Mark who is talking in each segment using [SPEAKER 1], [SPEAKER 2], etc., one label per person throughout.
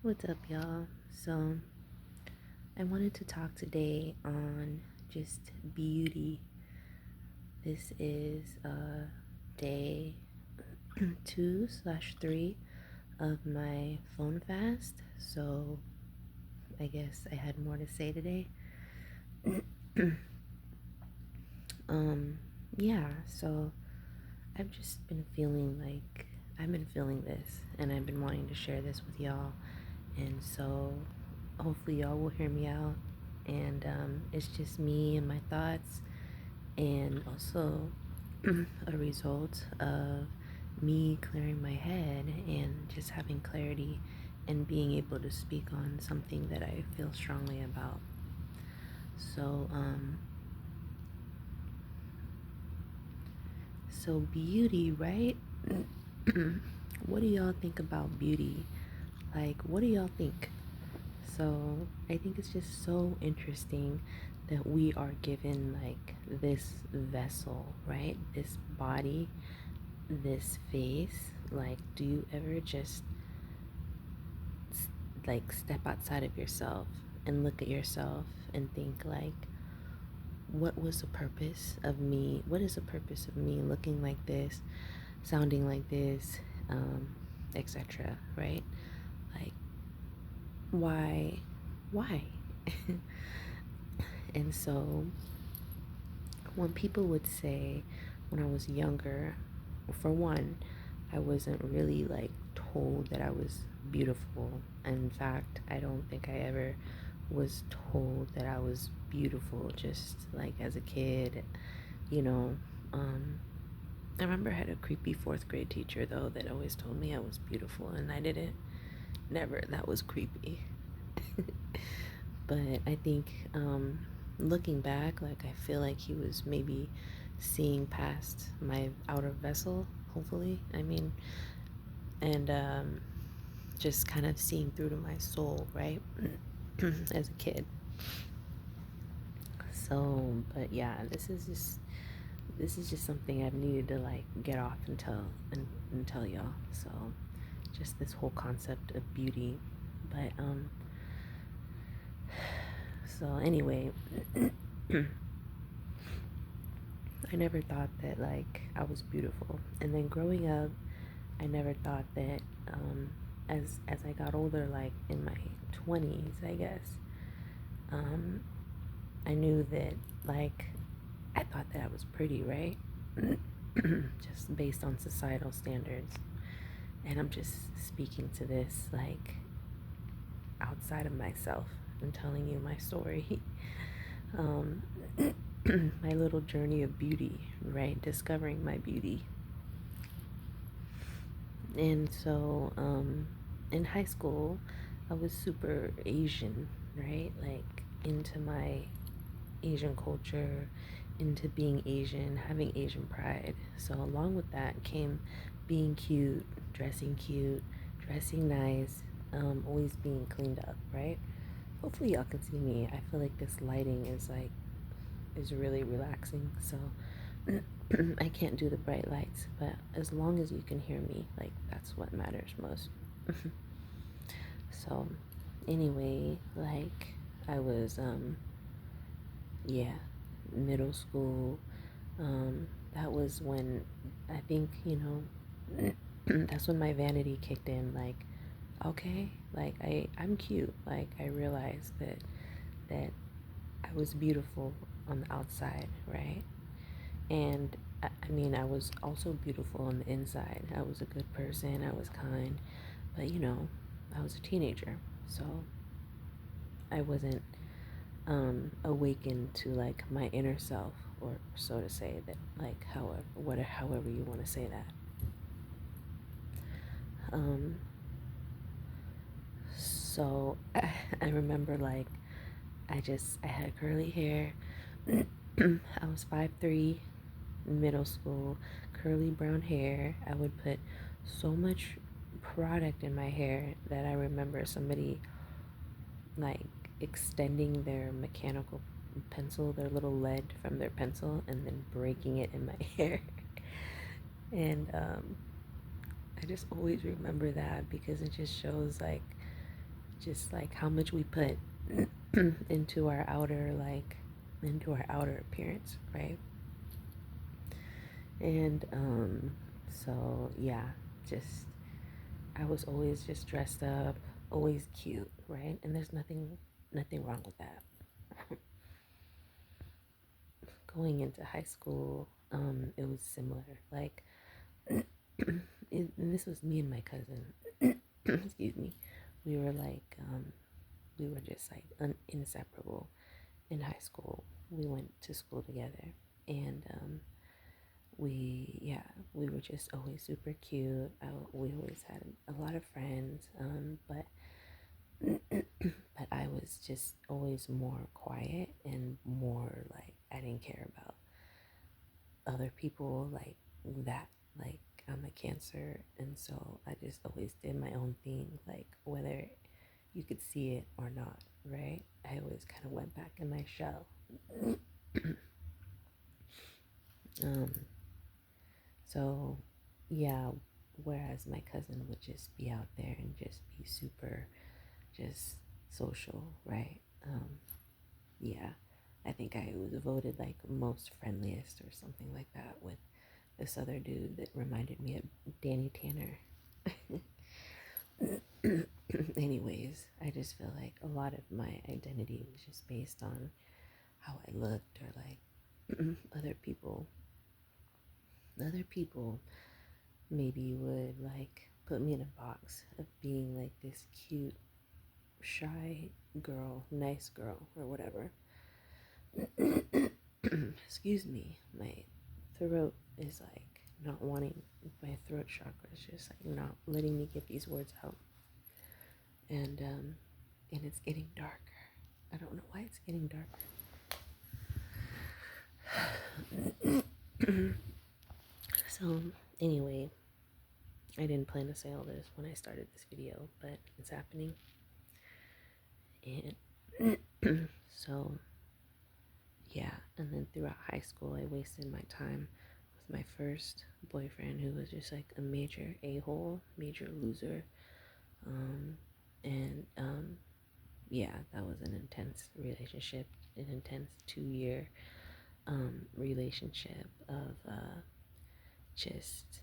[SPEAKER 1] What's up, y'all? So, I wanted to talk today on just beauty. This is day 2/3 of my phone fast, so I guess I had more to say today. um, yeah, so I've just been feeling like I've been feeling this, and I've been wanting to share this with y'all, and so hopefully y'all will hear me out. And it's just me and my thoughts, and also a result of me clearing my head and just having clarity and being able to speak on something that I feel strongly about. So, so beauty, right? What do y'all think about beauty? Like, what do y'all think? So I think it's just so interesting that we are given like this vessel, right? This body, this face. Like, do you ever just like step outside of yourself and look at yourself and think like, what was the purpose of me? What is the purpose of me looking like this, sounding like this, etc. Right? Like, why? Why? And so when people would say when I was younger, for one, I wasn't really like told that I was beautiful. In fact, I don't think I ever was told that I was beautiful just like as a kid, you know. Um, I remember I had a creepy fourth grade teacher though that always told me I was beautiful, and I didn't, never, that was creepy. But I think looking back, like I feel like he was maybe seeing past my outer vessel, hopefully. I mean, and just kind of seeing through to my soul, right? As a kid. So, but yeah, this is just something I've needed to like get off and tell y'all. So, just this whole concept of beauty. But so anyway, I never thought that like I was beautiful. And then growing up, I never thought that as I got older, like in my 20s, I guess, um, I knew that like I thought that I was pretty, right? Just based on societal standards. And I'm just speaking to this like outside of myself and telling you my story. um, my little journey of beauty, right? Discovering my beauty. And so in high school, I was super Asian, right? Like into my Asian culture, into being Asian, having Asian pride. So along with that came being cute, dressing nice, always being cleaned up, right? Hopefully y'all can see me. I feel like this lighting is really relaxing. So I can't do the bright lights, but as long as you can hear me, like that's what matters most. So anyway, like I was yeah, middle school. That was when I think, that's when my vanity kicked in. Like, okay, like I'm cute. Like I realized that I was beautiful on the outside, right? And I mean, I was also beautiful on the inside. I was a good person. I was kind, but I was a teenager, so I wasn't awakened to like my inner self, or so to say, that like however you want to say that. Um, so I remember like I had curly hair. I was 5'3", middle school, curly brown hair. I would put so much product in my hair that I remember somebody like extending their mechanical pencil, their little lead from their pencil, and then breaking it in my hair. And I just always remember that because it just shows like just like how much we put into our outer, like, into our outer appearance, right? And so yeah, just I was always just dressed up, always cute, right? And there's nothing wrong with that. Going into high school, it was similar. Like, and this was me and my cousin. Excuse me. We were like, we were just like inseparable in high school. We went to school together, and yeah, we were just always super cute. We always had a lot of friends, but but I was just always more quiet and more like I didn't care about other people like that. Like, I'm a Cancer, and so I just always did my own thing, like whether you could see it or not, right? I always kind of went back in my shell. um, so yeah, whereas my cousin would just be out there and just be super just social, right? Yeah, I think I was voted like most friendliest or something like that with this other dude that reminded me of Danny Tanner. Anyways, I just feel like a lot of my identity was just based on how I looked, or like other people. Other people maybe would like put me in a box of being like this cute, shy girl, nice girl, or whatever. Excuse me, my throat is like not wanting, my throat chakra is just like not letting me get these words out. And it's getting darker. I don't know why it's getting darker. So anyway, I didn't plan to say all this when I started this video, but it's happening. And so yeah, and then throughout high school I wasted my time with my first boyfriend, who was just like a major a-hole, major loser. And yeah, that was an intense relationship, an intense 2 year relationship of just,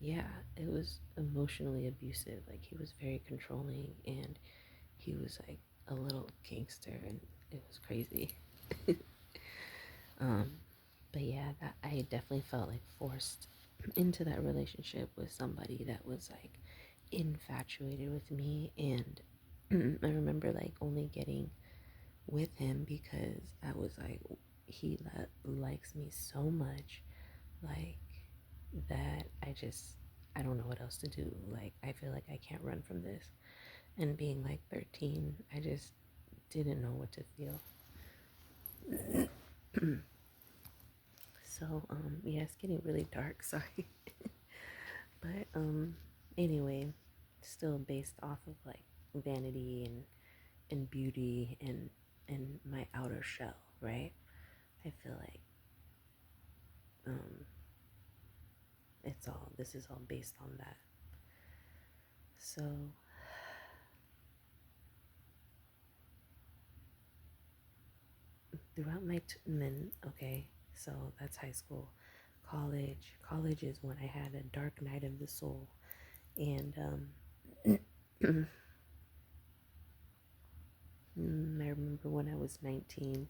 [SPEAKER 1] yeah, it was emotionally abusive. Like, he was very controlling, and he was like a little gangster, and it was crazy. um, but yeah, that I definitely felt like forced into that relationship with somebody that was like infatuated with me. And I remember like only getting with him because I was like, he likes me so much, like, that I don't know what else to do. Like, I feel like I can't run from this. And being like 13, I just didn't know what to feel. So yeah, it's getting really dark, sorry. But anyway, still based off of like vanity and beauty and my outer shell, right? I feel like um this is all based on that. So throughout and then, okay, so that's high school. College is when I had a dark night of the soul. And I remember when I was 19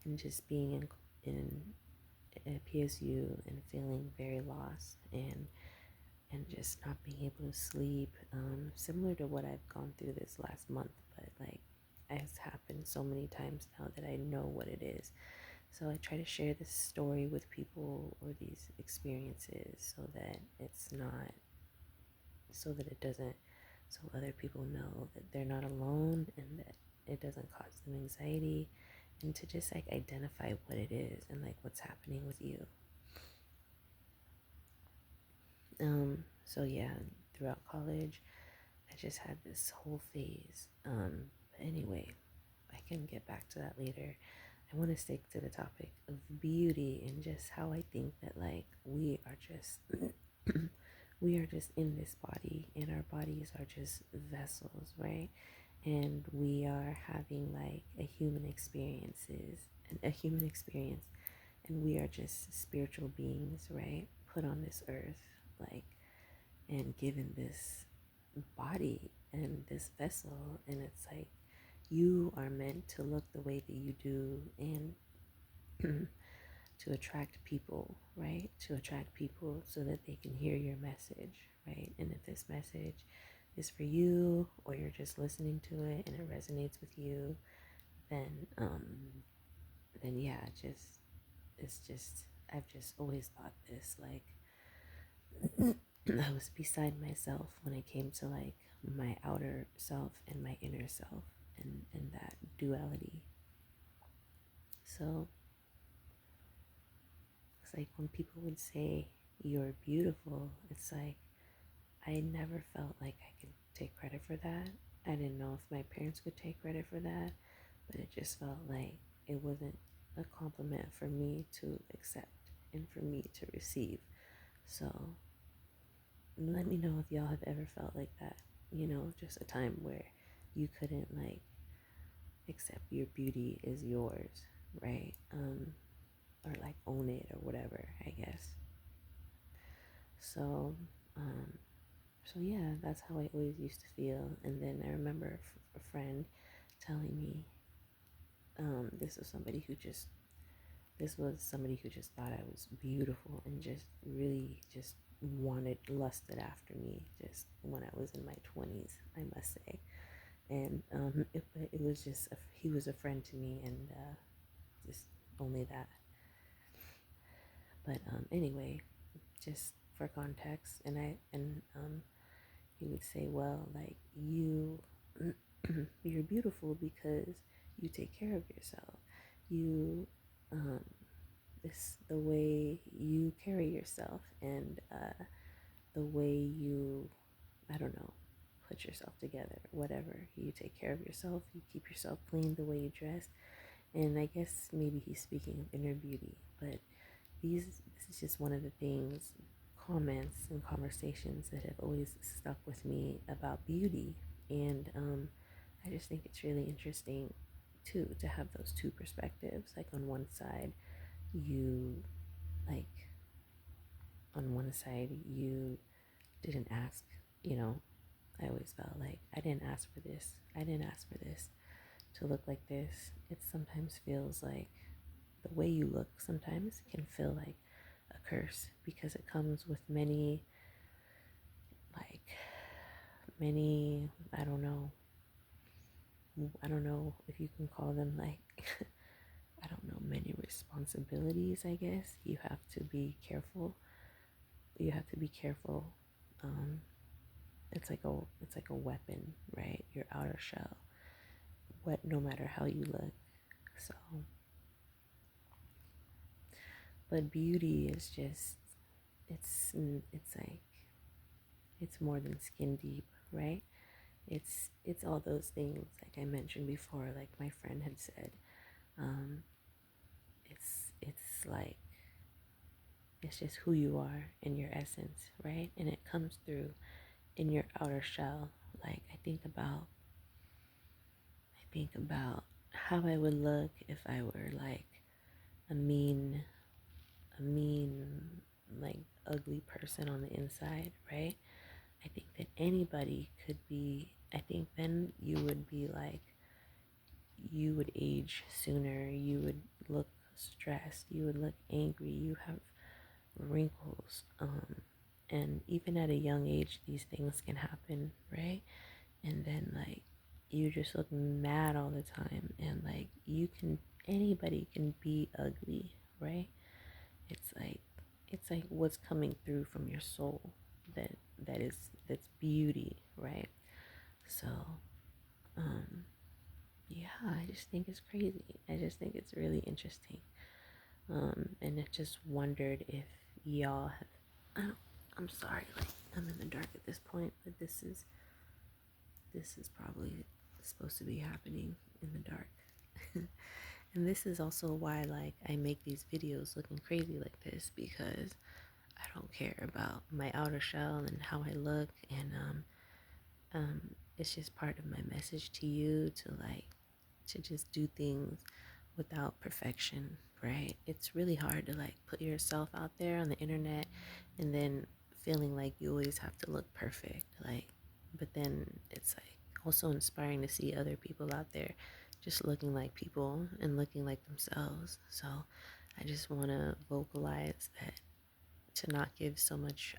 [SPEAKER 1] and just being in at PSU and feeling very lost, and just not being able to sleep, similar to what I've gone through this last month, but like it's happened so many times now that I know what it is. So I try to share this story with people, or these experiences, so that it's not, so that it doesn't, so other people know that they're not alone, and that it doesn't cause them anxiety, and to just like identify what it is and like what's happening with you. So yeah, throughout college, I just had this whole phase. But anyway, I can get back to that later. I want to stick to the topic of beauty, and just how I think that like we are just we are just in this body, and our bodies are just vessels, right? and we are having like a human experience, and we are just spiritual beings, right? Put on this earth, like, and given this body and this vessel, and it's like you are meant to look the way that you do, and to attract people, right? To attract people so that they can hear your message, right? And if this message is for you, or you're just listening to it and it resonates with you, then yeah, just it's just I've just always thought this, like, I was beside myself when it came to like my outer self and my inner self, and that duality. So it's like when people would say you're beautiful, it's like I never felt like I could take credit for that. I didn't know if my parents could take credit for that, but it just felt like it wasn't a compliment for me to accept and for me to receive. So let me know if y'all have ever felt like that. Just a time where you couldn't like accept your beauty is yours, right? Or like own it or whatever, I guess. So, um, so yeah, that's how I always used to feel. And then I remember a friend telling me, this was somebody who just thought I was beautiful and just really just lusted after me just when I was in my 20s, I must say. And it was just, he was a friend to me, and just only that. But anyway, just for context, he would say, well, like, you're beautiful because you take care of yourself. You um, this the way you carry yourself, and the way you, I don't know, put yourself together, whatever. You take care of yourself, you keep yourself clean, the way you dress. And I guess maybe he's speaking of inner beauty, but this is just one of the things, comments and conversations that have always stuck with me about beauty. And I just think it's really interesting too to have those two perspectives. Like on one side, you like on one side you didn't ask, you know, I always felt like I didn't ask for this. I didn't ask for this to look like this. It sometimes feels like the way you look sometimes can feel like a curse because it comes with like many, I don't know if you can call them like I don't know, many responsibilities, I guess. You have to be careful. You have to be careful. Um, it's like a weapon, right? Your outer shell. What no matter how you look. So, but beauty is just it's like it's more than skin deep, right? It's all those things like I mentioned before, like my friend had said. Um, it's like it's just who you are in your essence, right? And it comes through in your outer shell. Like I think about how I would look if I were like a mean a mean like ugly person on the inside, right? I think that anybody could be, I think then you would be like, you would age sooner, you would look stressed, you would look angry, you have wrinkles. And even at a young age, these things can happen, right? And then, like, you just look mad all the time, and like, anybody can be ugly, right? It's like, it's like what's coming through from your soul that's beauty, right? So, um, yeah, I just think it's crazy. I just think it's really interesting. And I just wondered if y'all have. I don't, I'm sorry, like I'm in the dark at this point, but this is probably supposed to be happening in the dark. And this is also why like I make these videos looking crazy like this, because I don't care about my outer shell and how I look, and it's just part of my message to you to to just do things without perfection, right? It's really hard to put yourself out there on the internet and then feeling like you always have to look perfect. But then it's also inspiring to see other people out there just looking like people and looking like themselves. So I just want to vocalize that, to not give so much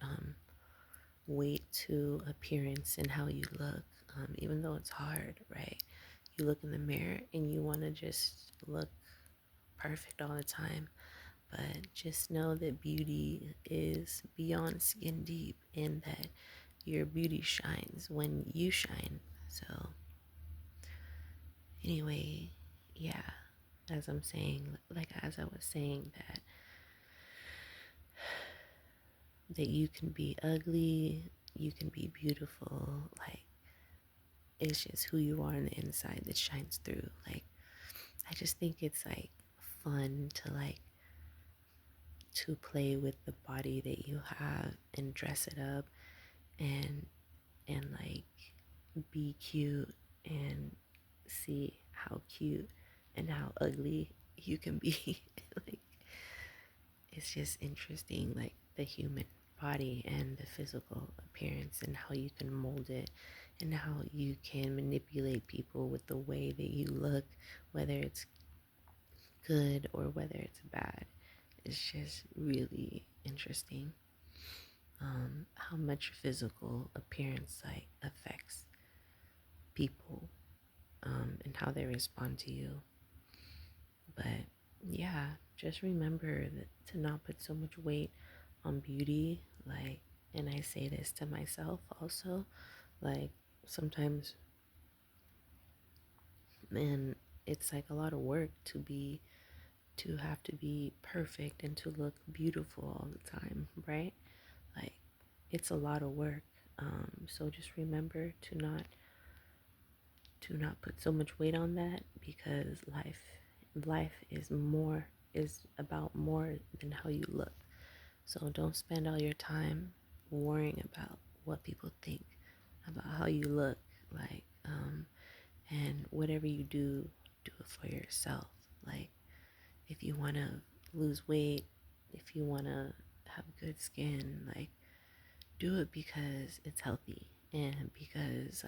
[SPEAKER 1] weight to appearance and how you look, even though it's hard, right? You look in the mirror and you want to just look perfect all the time, but just know that beauty is beyond skin deep and that your beauty shines when you shine. So, anyway, yeah, as I'm saying, as I was saying, that you can be ugly, you can be beautiful, it's just who you are on the inside that shines through. I just think it's fun to to play with the body that you have and dress it up and and be cute and see how cute and how ugly you can be. like it's just interesting, the human body and the physical appearance and how you can mold it and how you can manipulate people with the way that you look, whether it's good or whether it's bad. It's just really interesting, how much physical appearance affects people, and how they respond to you. But yeah, just remember that to not put so much weight on beauty. And I say this to myself also, like, sometimes, man, it's a lot of work to have to be perfect and to look beautiful all the time, right? Like, it's a lot of work. So just remember to not put so much weight on that, because life is about more than how you look. So don't spend all your time worrying about what people think about how you look. And whatever you do it for yourself. Like, if you want to lose weight, if you want to have good skin, do it because it's healthy, and because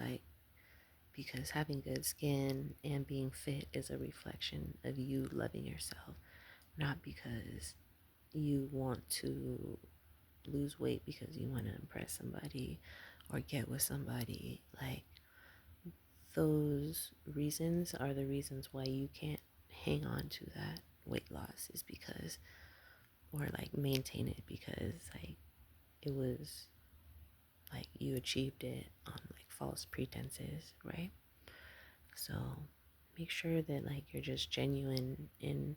[SPEAKER 1] having good skin and being fit is a reflection of you loving yourself, not because you want to lose weight because you want to impress somebody or get with somebody. Those reasons are the reasons why you can't hang on to that weight loss, is because, or maintain it, because it was you achieved it on false pretenses, right? So make sure that you're just genuine in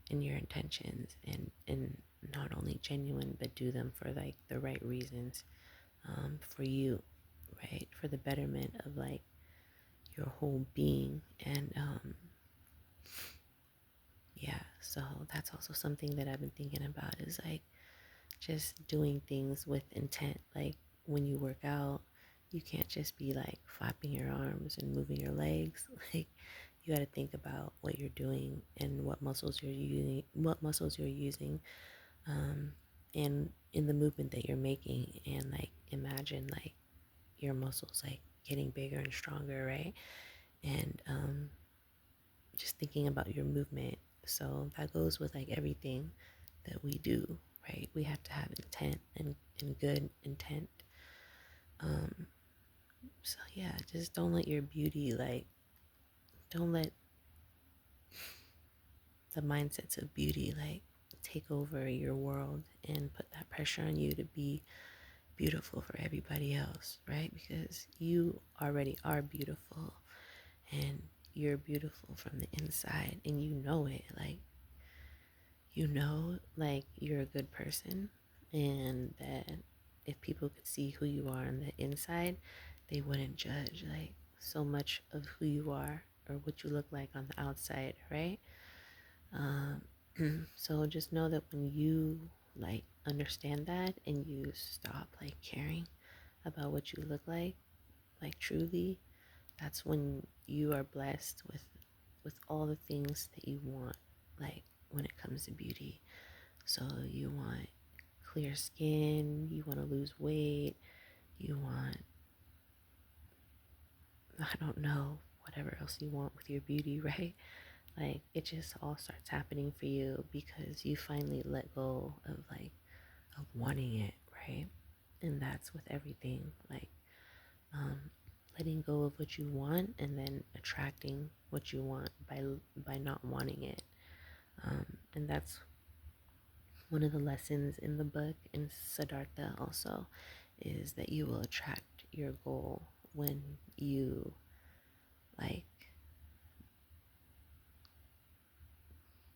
[SPEAKER 1] your intentions, and not only genuine but do them for the right reasons, for you, right? For the betterment of your whole being. And yeah, so that's also something that I've been thinking about, is just doing things with intent. Like, when you work out, you can't just be flapping your arms and moving your legs. You got to think about what you're doing and what muscles you're using, um, and in the movement that you're making, and imagine your muscles getting bigger and stronger, right? And just thinking about your movement. So that goes with everything that we do, right? We have to have intent, and good intent. Um, so yeah, just don't let your beauty, don't let the mindsets of beauty take over your world and put that pressure on you to be beautiful for everybody else, right? Because you already are beautiful, and you're beautiful from the inside, and you know it. You're a good person, and that if people could see who you are on the inside, they wouldn't judge so much of who you are or what you look like on the outside, right? um, so just know that when you understand that, and you stop caring about what you look like truly, that's when you are blessed with all the things that you want, like when it comes to beauty. So you want clear skin, you want to lose weight, you want, I don't know, whatever else you want with your beauty, right? Like it just all starts happening for you because you finally let go of wanting it, right? And that's with everything, like um, letting go of what you want and then attracting what you want by not wanting it. And that's one of the lessons in the book in Siddhartha also, is that you will attract your goal when you like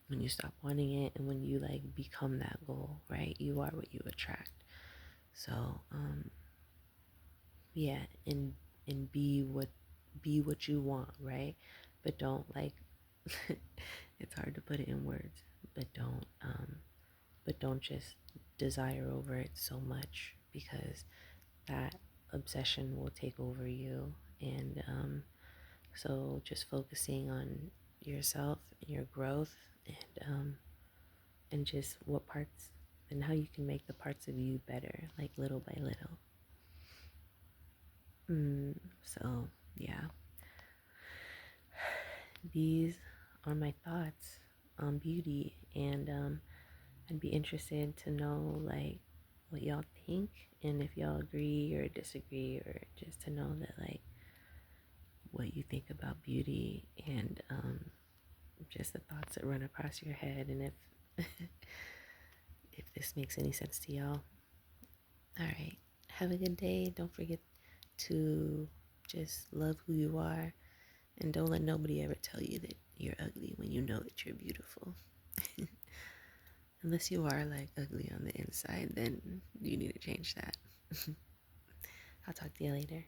[SPEAKER 1] when you stop wanting it and when you like become that goal, right? You are what you attract. So yeah, and be what you want, right? But don't like it's hard to put it in words, but don't just desire over it so much, because that obsession will take over you. And so just focusing on yourself and your growth, and just what parts and how you can make the parts of you better, like little by little. So yeah, these are my thoughts on beauty, and I'd be interested to know like what y'all think, and if y'all agree or disagree, or just to know that like what you think about beauty, and just the thoughts that run across your head, and if if this makes any sense to y'all. All right, have a good day. Don't forget to just love who you are, and don't let nobody ever tell you that you're ugly when you know that you're beautiful. Unless you are like ugly on the inside, then you need to change that. I'll talk to you later.